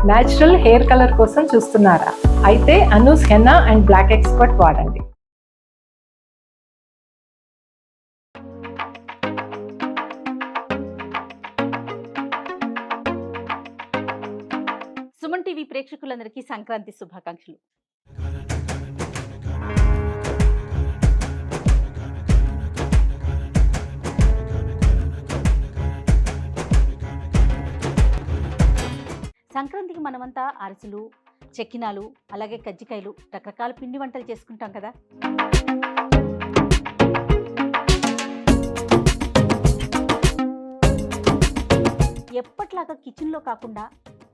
Natural hair colour కోసం చూస్తున్నారా? అయితే Anoos henna and black expert వాడండి. సుమన్ టీవీ ప్రేక్షకులందరికీ సంక్రాంతి శుభాకాంక్షలు. సంక్రాంతికి మనమంతా అరిసెలు, చెక్కినాలు, అలాగే కజ్జికాయలు, రకరకాల పిండి వంటలు చేసుకుంటాం కదా. ఎప్పట్లాగా కిచెన్లో కాకుండా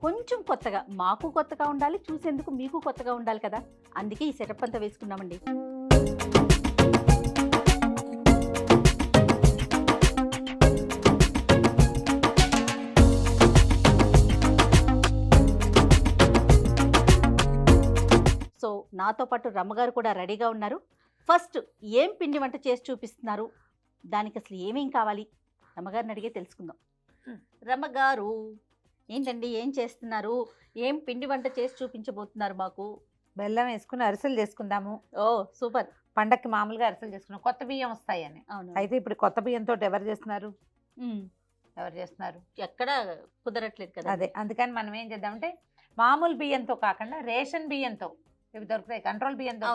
కొంచెం కొత్తగా, మాకు కొత్తగా ఉండాలి, చూసేందుకు మీకు కొత్తగా ఉండాలి కదా. అందుకే ఈ సెటప్ అంతా వేసుకున్నామండి. సో నాతో పాటు రమ్మగారు కూడా రెడీగా ఉన్నారు. ఫస్ట్ ఏం పిండి వంట చేసి చూపిస్తున్నారు, దానికి అసలు ఏమేం కావాలి, రమ్మగారిని అడిగే తెలుసుకుందాం. రమ్మగారు ఏంటండి, ఏం చేస్తున్నారు? ఏం పిండి వంట చేసి చూపించబోతున్నారు మాకు? బెల్లం వేసుకుని అరిసెలు చేసుకుందాము. ఓ సూపర్. పండక్కి మామూలుగా అరిసెలు చేసుకున్నాం, కొత్త బియ్యం వస్తాయని. అవును. అయితే ఇప్పుడు కొత్త బియ్యంతో ఎవరు చేస్తున్నారు? ఎక్కడ కుదరట్లేదు కదా. అదే, అందుకని మనం ఏం చేద్దామంటే మామూలు బియ్యంతో కాకుండా రేషన్ బియ్యంతో, ఇవి దొరుకుతాయి, కంట్రోల్ బియ్యంతో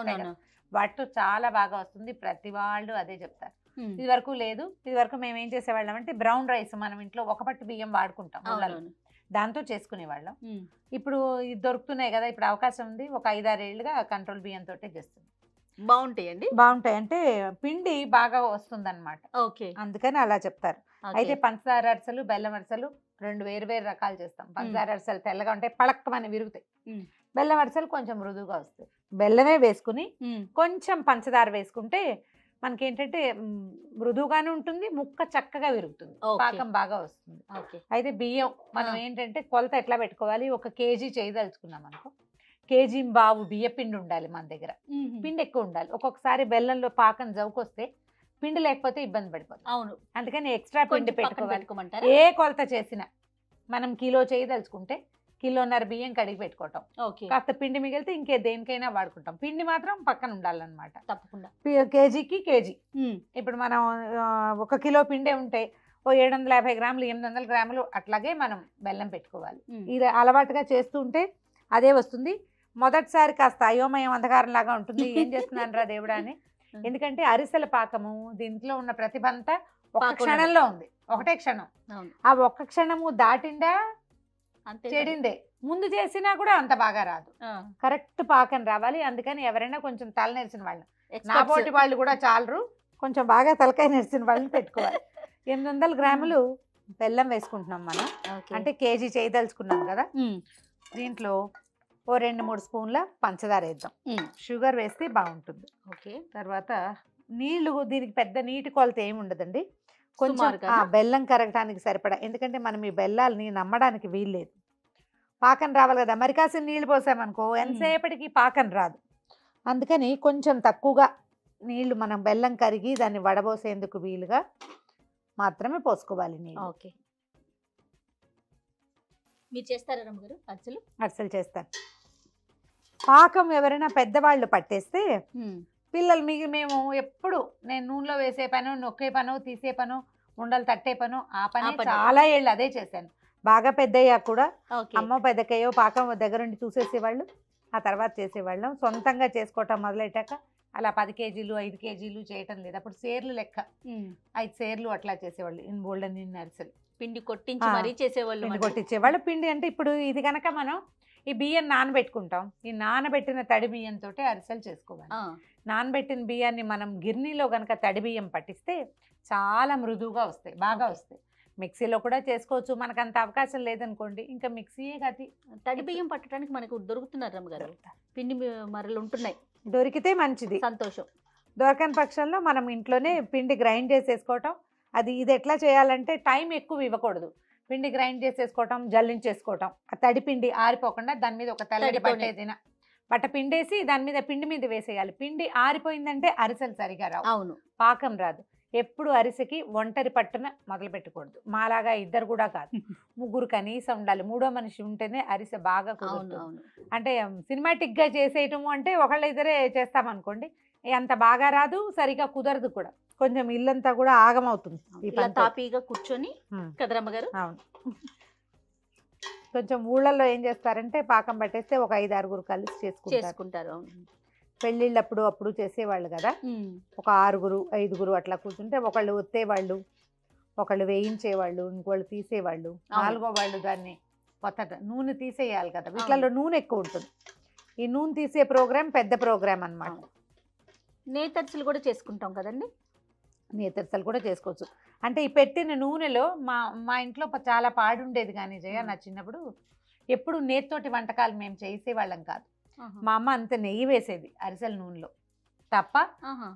వాటితో చాలా బాగా వస్తుంది. ప్రతి వాళ్ళు అదే చెప్తారు. ఇది వరకు లేదు, ఇది వరకు మేము ఏం చేసేవాళ్ళం అంటే బ్రౌన్ రైస్ మనం ఇంట్లో ఒక పట్టు బియ్యం వాడుకుంటాం, దాంతో చేసుకునేవాళ్ళం. ఇప్పుడు ఇది దొరుకుతున్నాయి కదా, ఇప్పుడు అవకాశం ఉంది. ఒక 5-6 ఏళ్ళుగా కంట్రోల్ బియ్యంతో చేస్తుంది. బాగుంటాయండి. బాగుంటాయి అంటే పిండి బాగా వస్తుంది అనమాట. ఓకే, అందుకని అలా చెప్తారు. అయితే పంచదార అరిసెలు, బెల్లం అరిసెలు రెండు వేరు వేరు రకాలు చేస్తాం. పంచదార అరిసెలు తెల్లగా ఉంటాయి, పళక్కమని విరుగుతాయి. బెల్లం అరిసెలు కొంచెం మృదువుగా వస్తాయి. బెల్లమే వేసుకుని కొంచెం పంచదార వేసుకుంటే మనకేంటంటే మృదువుగానే ఉంటుంది, ముక్క చక్కగా విరుగుతుంది, పాకం బాగా వస్తుంది. అయితే బియ్యం మనం ఏంటంటే కొలత ఎట్లా పెట్టుకోవాలి, 1 కేజీ చేయదలుచుకున్నాం అనుకో, కేజీ బావు బియ్య పిండి ఉండాలి మన దగ్గర. పిండి ఎక్కువ ఉండాలి. ఒక్కొక్కసారి బెల్లంలో పాకం జవుకొస్తే పిండి లేకపోతే ఇబ్బంది పడిపోతుంది. అవును, అందుకని ఎక్స్ట్రా పిండి పెట్టుకోవాలి. ఏ కొలత చేసినా మనం కిలో చేయదలుచుకుంటే 1.5 బియ్యం కడిగి పెట్టుకోవటం, కాస్త పిండి మిగిలితే ఇంకే దేనికైనా వాడుకుంటాం. పిండి మాత్రం పక్కన ఉండాలన్నమాట. తప్పకుండా కేజీకి కేజీ. ఇప్పుడు మనం 1 కిలో పిండే ఉంటే ఓ 750 గ్రాములు 800 గ్రాములు అట్లాగే మనం బెల్లం పెట్టుకోవాలి. ఇది అలవాటుగా చేస్తూ ఉంటే అదే వస్తుంది. మొదటిసారి కాస్త అయోమయం అంధకారం లాగా ఉంటుంది, ఏం చేస్తున్నాను రా దేవుడా అని. ఎందుకంటే అరిసెల పాకము దీంట్లో ఉన్న ప్రతిభ అంతా ఒక క్షణంలో ఉంది, ఒకటే క్షణం. ఆ ఒక్క క్షణము దాటిందా చెడిందే. ముందు చేసినా కూడా అంత బాగా రాదు, కరెక్ట్ పాకం రావాలి. అందుకని ఎవరైనా కొంచెం తల నెరిసిన వాళ్ళు, నా పోటీ వాళ్ళు కూడా చాలరు, కొంచెం బాగా తలకాయ నెరిసిన వాళ్ళని పెట్టుకోవాలి. 800 గ్రాములు బెల్లం వేసుకుంటున్నాం మనం, అంటే కేజీ చేయదలుచుకున్నాం కదా. దీంట్లో ఓ 2-3 స్పూన్ల పంచదార వేద్దాం. షుగర్ వేస్తే బాగుంటుంది. ఓకే, తర్వాత నీళ్లు, దీనికి పెద్ద నీటి కొలత ఏమి ఉండదండి, కొంచెం బెల్లం కరగటానికి సరిపడా. ఎందుకంటే మనం ఈ బెల్లాలని నమ్మడానికి వీల్లేదు, పాకం రావాలి కదా. మరి కాసిన నీళ్ళు పోసామనుకో ఎంతసేపటికి పాకం రాదు. అందుకని కొంచెం తక్కువగా నీళ్లు, మనం బెల్లం కరిగి దాన్ని వడబోసేందుకు వీలుగా మాత్రమే పోసుకోవాలి నీళ్ళు. ఓకే, మీరు చేస్తారా రమ్మగారు అరిసెలు? అరిసెలు చేస్తాను. పాకం ఎవరైనా పెద్దవాళ్ళు పట్టేస్తే పిల్లలు మేము ఎప్పుడు, నేను నూనెలో వేసే పను, నొక్కే పను, తీసే పను, ఉండలు తట్టే పను, ఆ పని చాలా ఏళ్ళు అదే చేశాను. బాగా పెద్దయ్యా కూడా అమ్మ పెద్దకయ్యో పాకం దగ్గరుండి చూసేసేవాళ్ళు, ఆ తర్వాత చేసేవాళ్ళం. సొంతంగా చేసుకోవటం మొదలెట్టాక అలా 10 కేజీలు 5 కేజీలు చేయటం లేదు. అప్పుడు సేర్లు లెక్క 5 సేర్లు అట్లా చేసేవాళ్ళు. బోల్డెన్ అరిసెలు పిండి కొట్టించి మరీ చేసేవాళ్ళు. పిండి కొట్టించేవాళ్ళు. పిండి అంటే ఇప్పుడు ఇది కనుక మనం ఈ బియ్యం నానబెట్టుకుంటాం, ఈ నానబెట్టిన తడి బియ్యంతో అరిసెలు చేసుకోవాలి. నానబెట్టిన బియ్యాన్ని మనం గిర్నీలో కనుక తడి బియ్యం పట్టిస్తే చాలా మృదువుగా వస్తాయి, బాగా వస్తాయి. మిక్సీలో కూడా చేసుకోవచ్చు, మనకు అంత అవకాశం లేదనుకోండి ఇంకా మిక్సీయే గతి. తడి బియ్యం పట్టడానికి మనకు దొరుకుతున్నారు రమ్మగారు, పిండి మరలు ఉంటున్నాయి. దొరికితే మంచిది, సంతోషం. దొరకని పక్షంలో మనం ఇంట్లోనే పిండి గ్రైండ్ చేసేసుకోవటం. ఇది ఎట్లా చేయాలంటే టైం ఎక్కువ ఇవ్వకూడదు. పిండి గ్రైండ్ చేసేసుకోవటం, జల్లించేసుకోవటం. ఆ తడి పిండి ఆరిపోకుండా దాని మీద ఒక తెల్లటి బట్ట పిండేసి దాని మీద పిండి మీద వేసేయాలి. పిండి ఆరిపోయిందంటే అరిసెలు సరిగా రావు, అవును, పాకం రాదు. ఎప్పుడు అరిసెకి ఒంటరి పట్టున మొదలు పెట్టకూడదు. మాలాగా ఇద్దరు కూడా కాదు, ముగ్గురు కనీసం ఉండాలి. మూడో మనిషి ఉంటేనే అరిసె బాగా అవును కుదురుతుంది. అవును అంటే సినిమాటిక్ గా చేసేయటము అంటే ఒకళ్ళ ఇద్దరే చేస్తామనుకోండి, అంత బాగా రాదు, సరిగా కుదరదు కూడా. కొంచెం ఇల్లంతా కూడా ఆగమవుతుంది ఈ ఇలా పనితో. తాపీగా కూర్చొని కదా రమ్మగారు. అవును. కొంచెం ఊళ్ళల్లో ఏం చేస్తారంటే పాకం పట్టేస్తే ఒక 5-6 కలిసి చేసుకుంటారు. చేసుకుంటారు. అవును. పెళ్ళిళ్ళప్పుడు అప్పుడు చేసేవాళ్ళు కదా, ఒక 6-5 అట్లా కూర్చుంటే ఒకళ్ళు ఒత్తేవాళ్ళు, ఒకళ్ళు వేయించేవాళ్ళు, ఇంకోళ్ళు తీసేవాళ్ళు, నాలుగో వాళ్ళు దాన్ని కొత్త నూనె తీసేయాలి కదా. వీటిలో నూనె ఎక్కువ ఉంటుంది. ఈ నూనె తీసే ప్రోగ్రామ్ పెద్ద ప్రోగ్రామ్ అన్నమాట. నేతర్సులు కూడా చేసుకుంటాం కదండి. నేతరసలు కూడా చేసుకోవచ్చు. అంటే ఈ పెట్టిన నూనెలో మా ఇంట్లో చాలా పాడుండేది కానీ జయ, నా చిన్నప్పుడు ఎప్పుడు నేతితోటి వంటకాలు మేము చేసేవాళ్ళం కాదు. మా అమ్మ అంత నెయ్యి వేసేది అరిసెల నూనెలో తప్ప,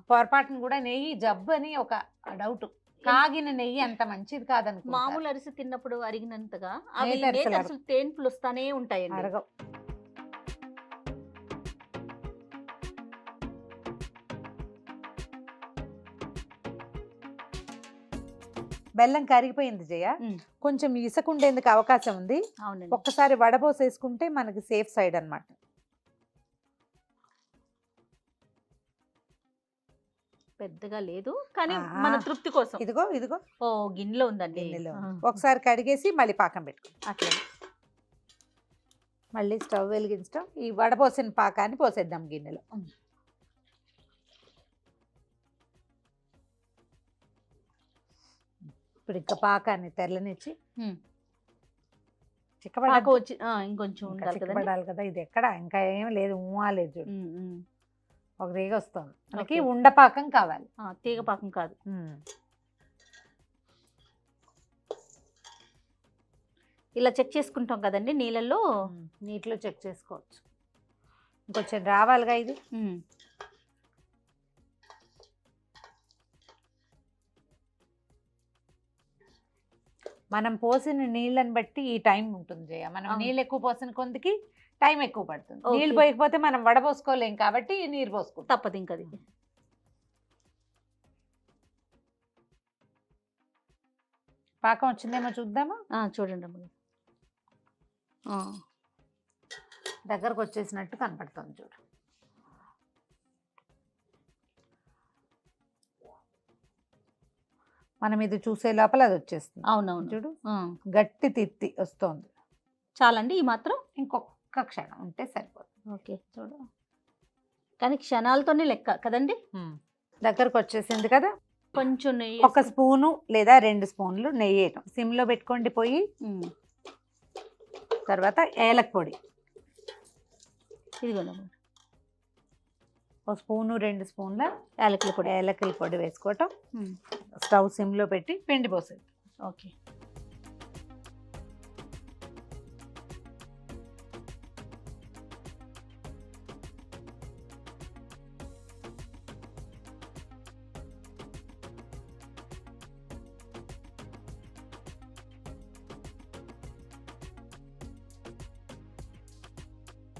పొరపాటును కూడా నెయ్యి జబ్బు అని ఒక డౌట్. కాగిన నెయ్యి అంత మంచిది కాదనుకో. మామూలు అరిసి తిన్నప్పుడు అరిగినంతగా నేతరసలు నేతర్సులు తేన్పులు వస్తానే ఉంటాయండి. అరగవు. బెల్లం కరిగిపోయింది జయ, కొంచెం ఇసుకుండేందుకు అవకాశం ఉంది. అవునండి. ఒక్కసారి వడపోసేసుకుంటే మనకి సేఫ్ సైడ్ అన్నమాట. పెద్దగా లేదు కానీ మన తృప్తి కోసం. ఇదిగో ఇదిగో ఓ గిన్నెలో ఉందండి. గిన్నెలో ఒకసారి కడిగేసి మళ్ళీ పాకం పెట్టుకో. అట్లా మళ్ళీ స్టవ్ వెలిగించడం, ఈ వడపోసిన పాకాన్ని పోసేద్దాం గిన్నెలో. ఇప్పుడు ఇంకా పాకాన్ని తెరలనిచ్చి చిక్కబడాలి వచ్చి ఇంకొంచెం ఉండాలి కదండి. చిక్కబడాలి కదా. ఇది ఎక్కడ ఇంకా ఏం లేదు, ఊహాలేదు చూడు, ఒక రేగ వస్తుంది మనకి. ఓకే. ఉండపాకం కావాలి, తీగ పాకం కాదు. ఇలా చెక్ చేసుకుంటాం కదండి నీళ్ళల్లో. నీటిలో చెక్ చేసుకోవచ్చు. ఇంకొంచెం రావాలిగా ఇది. మనం పోసిన నీళ్ళని బట్టి ఈ టైం ఉంటుంది జయ. మనం నీళ్ళు ఎక్కువ పోసిన కొందికి టైం ఎక్కువ పడుతుంది. నీళ్ళు పోయకపోతే మనం వడపోసుకోలేం కాబట్టి నీరు పోసుకుంటాం, తప్పదు ఇంకా. అది పాకం వచ్చిందేమో చూద్దామా. చూడండి అమ్మ. దగ్గరకు వచ్చేసినట్టు కనపడుతుంది చూడు. మనం ఇది చూసే లోపల అది వచ్చేస్తుంది. అవునవును చూడు, గట్టి తిత్తి వస్తుంది. చాలండి ఈ మాత్రం. ఇంకొక క్షణం ఉంటే సరిపోతుంది. ఓకే చూడు, కానీ క్షణాలతోనే లెక్క కదండి. దగ్గరకు వచ్చేసింది కదా. కొంచెం నెయ్యి, 1 స్పూను లేదా 2 స్పూన్లు నెయ్యి వేయటం. సిమ్లో పెట్టుకోండి పొయ్యి. తర్వాత ఏలక పొడి, ఇదిగో 1 స్పూను 2 స్పూన్ల యాలకుల పొడి. ఏలకల పొడి వేసుకోవటం. స్టవ్ సిమ్లో పెట్టి పిండి పోసేది. ఓకే.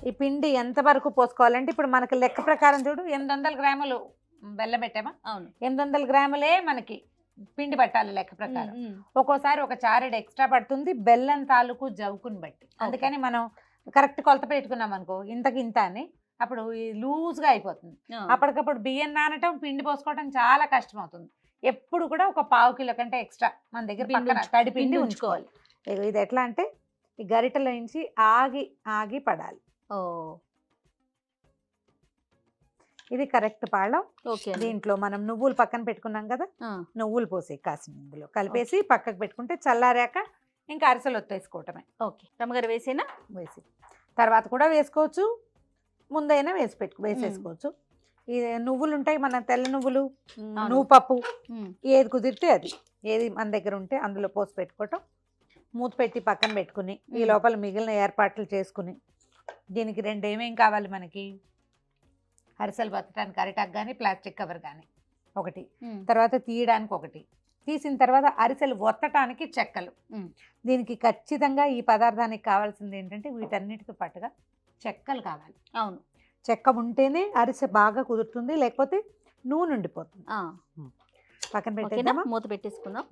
ఈ పిండి ఎంత వరకు పోసుకోవాలంటే ఇప్పుడు మనకి లెక్క ప్రకారం చూడు, 800 గ్రాములు బెల్లం పెట్టామా. అవును, 800 గ్రాములే మనకి పిండి పట్టాలి లెక్క ప్రకారం. ఒక్కోసారి ఒక చారెడు ఎక్స్ట్రా పడుతుంది బెల్లం తాలూకు జవుకుని బట్టి. అందుకని మనం కరెక్ట్ కొలత పెట్టుకున్నాం అనుకో, ఇంత అని, అప్పుడు లూజ్గా అయిపోతుంది. అప్పటికప్పుడు బియ్యం నానటం, పిండి పోసుకోవటం చాలా కష్టం అవుతుంది. ఎప్పుడు కూడా ఒక 1/2 కిలో కంటే ఎక్స్ట్రా మన దగ్గర పక్కన తడి పిండి ఉంచుకోవాలి. ఇది ఎట్లా అంటే ఈ గరిటెలో నుంచి ఆగి పడాలి. ఇది కరెక్ట్ పాళం. దీంట్లో మనం నువ్వులు పక్కన పెట్టుకున్నాం కదా, నువ్వులు పోసి కాసిన ఇందులో కలిపేసి పక్కకు పెట్టుకుంటే చల్లారాక ఇంకా అరిసెలు ఒత్తేసుకోవటమే. ఓకే రమ్మగారు, వేసేనా? వేసి తర్వాత కూడా వేసుకోవచ్చు, ముందైనా వేసేసుకోవచ్చు. ఈ నువ్వులు ఉంటాయి మన తెల్ల నువ్వులు, నువ్వు పప్పు, ఏది కుదిరితే అది, ఏది మన దగ్గర ఉంటే అందులో పోసి పెట్టుకోవటం. మూత పెట్టి పక్కన పెట్టుకుని ఈ లోపల మిగిలిన ఏర్పాట్లు చేసుకుని, దీనికి 2 ఏమేం కావాలి మనకి, అరిసెలు బతకడానికి అరిటాక్ కానీ ప్లాస్టిక్ కవర్ కానీ ఒకటి, తర్వాత తీయడానికి ఒకటి, తీసిన తర్వాత అరిసెలు ఒత్తటానికి చెక్కలు. దీనికి ఖచ్చితంగా ఈ పదార్థానికి కావాల్సింది ఏంటంటే వీటన్నిటితో పాటుగా చెక్కలు కావాలి. అవును, చెక్క ఉంటేనే అరిసె బాగా కుదురుతుంది, లేకపోతే నూనె ఉండిపోతుంది. పక్కన ఓకేనా పెట్టేద్దామా? మూత పెట్టేసుకుందాం.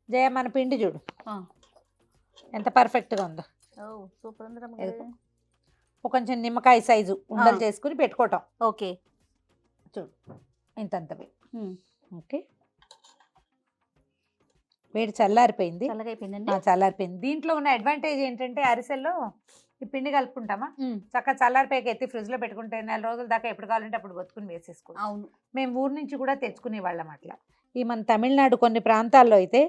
జయ మన పిండి చూడు ఆ. ఎంత పర్ఫెక్ట్గా ఉందో. ఓ సూపర్ ఉంది రమ్మగారు. ఎరుపు. ఒక కొంచెం నిమ్మకాయ సైజు ఉండలు చేసుకుని పెట్టుకోవటం. ఓకే చూడు ఇంతంతవి. ఉమ్. ఓకే వేడి చల్లారిపోయింది. చల్లగా అయిపోయిందండి. చల్లారిపోయింది. దీంట్లో ఉన్న అడ్వాంటేజ్ ఏంటంటే అరిసెల్లో ఈ పిండి కలుపుకుంటామా చక్కగా చల్లారిపోయాక ఎత్తి ఫ్రిడ్జ్లో పెట్టుకుంటే 4 రోజుల దాకా ఎప్పుడు కావాలంటే అప్పుడు బతుకుని వేసేసుకోవచ్చు. అవును మేము ఊరు నుంచి కూడా తెచ్చుకునే వాళ్ళం అట్లా. ఈ మన తమిళనాడు కొన్ని ప్రాంతాల్లో అయితే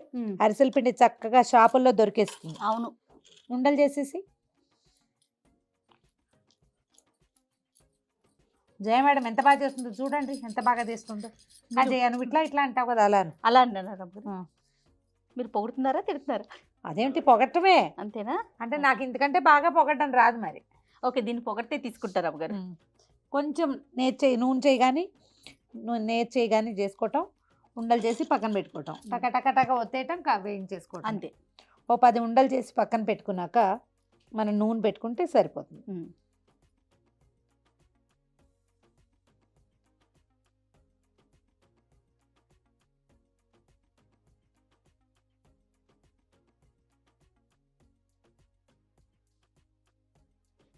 అరిసెల పిండి చక్కగా షాపుల్లో దొరికేస్తుంది. అవును ఉండలు చేసేసి జయ మేడం ఎంత బాగా చేస్తుందో చూడండి, ఎంత బాగా చేస్తుందో. జయ నువ్వు ఇట్లా ఇట్లా అంటావు కదా అలా అలా అన్నారు. మీరు పొగుడుతున్నారా తిడుతున్నారా? అదేంటి పొగట్టమే అంతేనా? అంటే నాకు ఇంతకంటే బాగా పొగట్టడం రాదు మరి. ఓకే దీన్ని పొగడితే తీసుకుంటారు అమ్మగారు. కొంచెం నూనె చేయి కానీ చేయి కానీ చేసుకోవటం, ఉండలు చేసి పక్కన పెట్టుకోవటం, టక టక టక ఒత్తేయటం వేయించేసుకోవటం అంతే. ఓ 10 ఉండలు చేసి పక్కన పెట్టుకున్నాక మనం నూనె పెట్టుకుంటే సరిపోతుంది.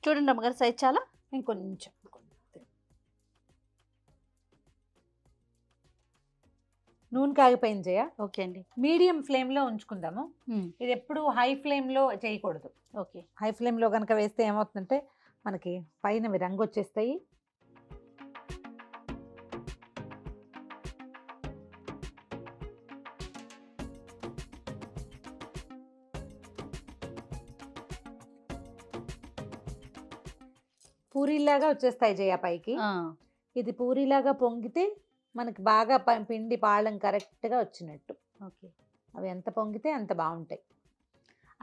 చూడండి అమ్మగారు సైజ్ చాలా. ఇంకొంచెం నూనె కాగిపోయింది జయ. ఓకే అండి. మీడియం ఫ్లేమ్లో ఉంచుకుందాము. ఇది ఎప్పుడు హై ఫ్లేమ్లో చేయకూడదు. ఓకే హై ఫ్లేమ్లో కనుక వేస్తే ఏమవుతుందంటే మనకి పైన రంగు వచ్చేస్తాయి. పూరీలాగా వచ్చేస్తాయి జయ పైకి. ఇది పూరీలాగా పొంగితే మనకి బాగా పిండి పాళం కరెక్ట్గా వచ్చినట్టు. ఓకే అవి ఎంత పొంగితే అంత బాగుంటాయి.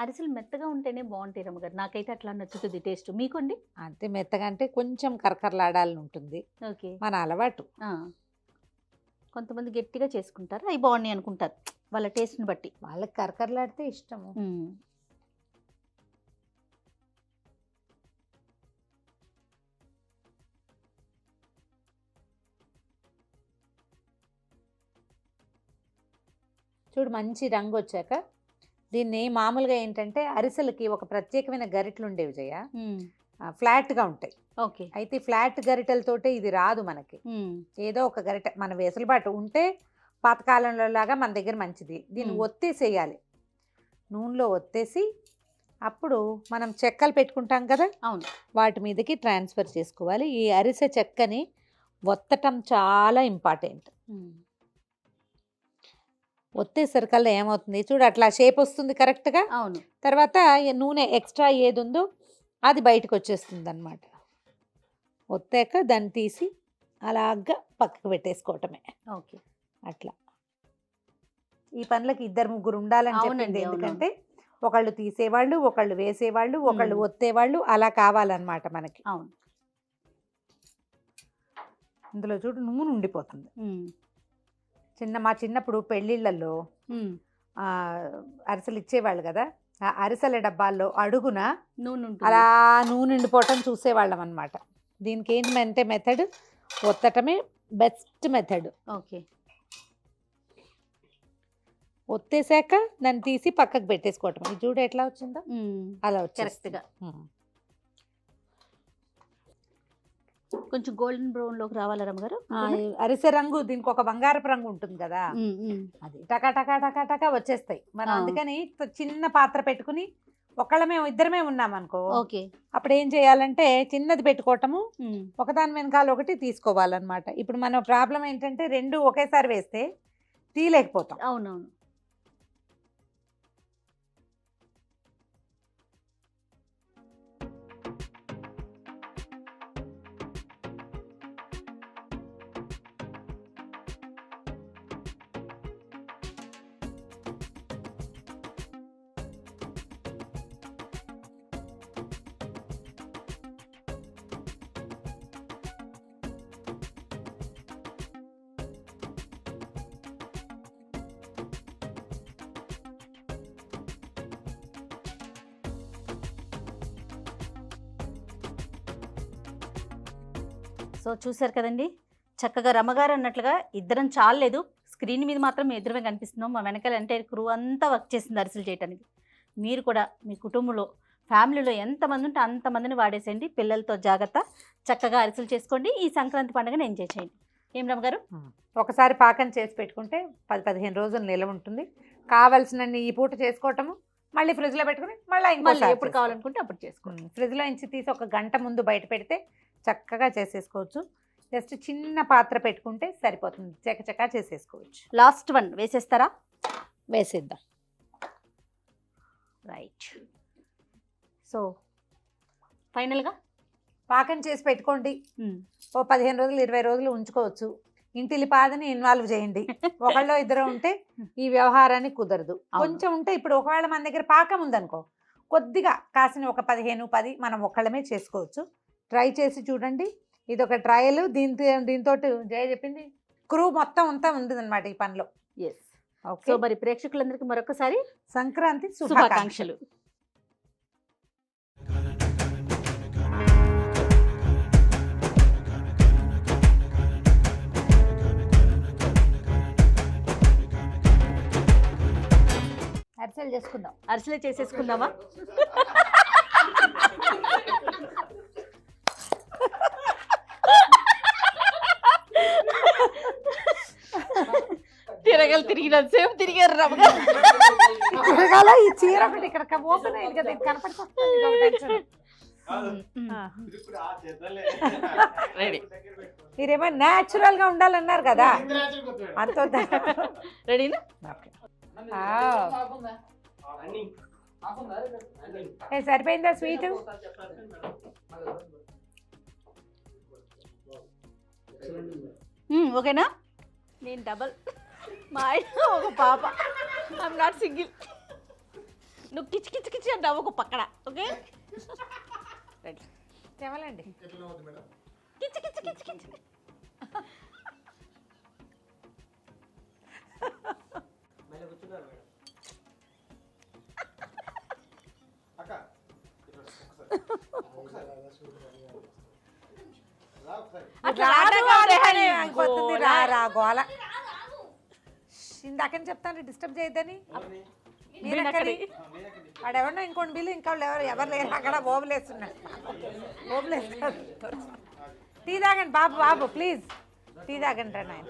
అరిసెలు మెత్తగా ఉంటేనే బాగుంటాయి రమ్మగారు. నాకైతే అట్లా నచ్చుతుంది టేస్ట్. మీకుండి? అంతే మెత్తగా అంటే కొంచెం కరకరలాడాలని ఉంటుంది. ఓకే మన అలవాటు. కొంతమంది గట్టిగా చేసుకుంటారు, అవి బాగున్నాయి అనుకుంటారు వాళ్ళ టేస్ట్ని బట్టి. వాళ్ళకి కరకరలాడితే ఇష్టము. చూడు మంచి రంగు వచ్చాక దీన్ని మామూలుగా ఏంటంటే అరిసెలకి ఒక ప్రత్యేకమైన గరిటెలు ఉండేవి జయ, ఫ్లాట్గా ఉంటాయి. ఓకే అయితే ఫ్లాట్ గరిటెలతోటే ఇది రాదు మనకి. ఏదో ఒక గరిటె మన వెసులుబాటు ఉంటే పాతకాలంలో లాగా మన దగ్గర మంచిది. దీన్ని ఒత్తేసేయాలి, నూనెలో ఒత్తేసి అప్పుడు మనం చెక్కలు పెట్టుకుంటాం కదా, అవును, వాటి మీదకి ట్రాన్స్ఫర్ చేసుకోవాలి. ఈ అరిసె చెక్కని ఒత్తటం చాలా ఇంపార్టెంట్. ఒత్తేసరికల్లా ఏమవుతుంది చూడు అట్లా షేప్ వస్తుంది కరెక్ట్గా. అవును, తర్వాత నూనె ఎక్స్ట్రా ఏది ఉందో అది బయటకు వచ్చేస్తుంది అన్నమాట. ఒత్తాక దాన్ని తీసి అలాగా పక్కకు పెట్టేసుకోవటమే. ఓకే అట్లా ఈ పనులకి 2-3 ఉండాలని చెప్పింది. ఎందుకంటే ఒకళ్ళు తీసేవాళ్ళు, ఒకళ్ళు వేసేవాళ్ళు, ఒకళ్ళు ఒత్తేవాళ్ళు, అలా కావాలన్నమాట మనకి. అవును, ఇందులో చూడు నూనె ఉండిపోతుంది. మా చిన్నప్పుడు పెళ్ళిళ్ళల్లో అరిసెలు ఇచ్చేవాళ్ళు కదా, ఆ అరిసెల డబ్బాల్లో అడుగున నూనె అలా నూనె ఉండిపోవటం చూసేవాళ్ళం అనమాట. దీనికి ఏంటంటే మెథడ్ ఒత్తటమే బెస్ట్ మెథడ్. ఓకే ఒత్తేసాక దాన్ని తీసి పక్కకు పెట్టేసుకోవటం. ఇది చూడు ఎట్లా వచ్చిందో అలా కరెక్ట్గా. కొంచెం గోల్డెన్ బ్రౌన్ లోకి రావాలి రమ్మగారు. అరిసె రంగు దీనికి ఒక బంగారపు రంగు ఉంటుంది కదా, అది టకా టకా టకా టకా వచ్చేస్తాయి. మనం అందుకని చిన్న పాత్ర పెట్టుకుని ఇద్దరమే ఉన్నాం అనుకో, ఓకే అప్పుడు ఏం చేయాలంటే చిన్నది పెట్టుకోవటము, ఒకదాని వెనకాల ఒకటి తీసుకోవాలన్నమాట. ఇప్పుడు మన ప్రాబ్లం ఏంటంటే 2 ఒకేసారి వేస్తే తీయలేకపోతాం. అవునవును. సో చూసారు కదండి, చక్కగా రమ్మగారు అన్నట్లుగా ఇద్దరం చాలలేదు, స్క్రీన్ మీద మాత్రం మేము ఎదురుగా కనిపిస్తున్నాం, మా వెనకాల ఎంటైర్ క్రూ అంతా వర్క్ చేసింది అరిసెలు చేయడానికి. మీరు కూడా మీ కుటుంబంలో ఫ్యామిలీలో ఎంతమంది ఉంటే అంతమందిని వాడేసేయండి. పిల్లలతో జాగ్రత్త, చక్కగా అరిసెలు చేసుకోండి. ఈ సంక్రాంతి పండుగను ఎంజాయ్ చేయండి. ఏం రమ్మగారు? ఒకసారి పాకం చేసి పెట్టుకుంటే 10-15 రోజులు నిలవ ఉంటుంది. కావాల్సినన్ని ఈ పూట చేసుకోవటము, మళ్ళీ ఫ్రిడ్జ్లో పెట్టుకుని మళ్ళీ ఎప్పుడు కావాలనుకుంటే అప్పుడు చేసుకోండి. ఫ్రిడ్జ్లో నుంచి తీసి ఒక గంట ముందు బయట పెడితే చక్కగా చేసేసుకోవచ్చు. జస్ట్ చిన్న పాత్ర పెట్టుకుంటే సరిపోతుంది, చకచకా చేసేసుకోవచ్చు. లాస్ట్ వన్ వేసేస్తారా? వేసేద్దాం. రైట్. సో ఫైనల్గా పాకం చేసి పెట్టుకోండి. ఓ 15 రోజులు 20 రోజులు ఉంచుకోవచ్చు. ఇంటిలి పాదని ఇన్వాల్వ్ చేయండి. ఒకళ్ళో ఇద్దరు ఉంటే ఈ వ్యవహారాన్ని కుదరదు. కొంచెం ఉంటే ఇప్పుడు ఒకవేళ మన దగ్గర పాకం ఉందనుకో, కొద్దిగా కాసిన ఒక 15-10 మనం ఒక్కళ్ళమే చేసుకోవచ్చు. ట్రై చేసి చూడండి. ఇది ఒక ట్రయల్. దీంతో జయ చెప్పింది క్రూ మొత్తం అంతా ఉంటుందన్నమాట ఈ పనిలో. ఎస్. సో మరి ప్రేక్షకులందరికీ మరొకసారి సంక్రాంతి శుభాకాంక్షలు. అరిసెలు చేసుకుందాం. అరిసెలే చేసేసుకుందామా? తిరిగినంతసేపు తిరిగారు రమ్మగారు. ఈ చీర ఒకటి ఇక్కడ ఓపెన్ అయింది కదా, ఇది కనపడుతుంది. మీరేమో న్యాచురల్ గా ఉండాలన్నారు కదా, అంత రెడీనా? సరిపోయిందా స్వీట్? ఓకేనా? నేను డబల్, మా ఆయన ఒక పాప. I'm not single. నువ్వు కిచ్ కిచ్ కిచ్ అంటావు ఒక పక్కన. Okay ready? తెవలండి. కిచ్ కిచ్ కిచ్ కిచ్. గోల ఇందాకని చెప్తాను, డిస్టర్బ్ చేయొద్దని. వాడెవరినో ఇంకోటి బిల్లు, ఇంకా ఎవరు లేరు అక్కడ. ఓబులేస్తున్నారు. టీ తాగండి బాబు, ప్లీజ్ టీ తాగండి రా నాయన.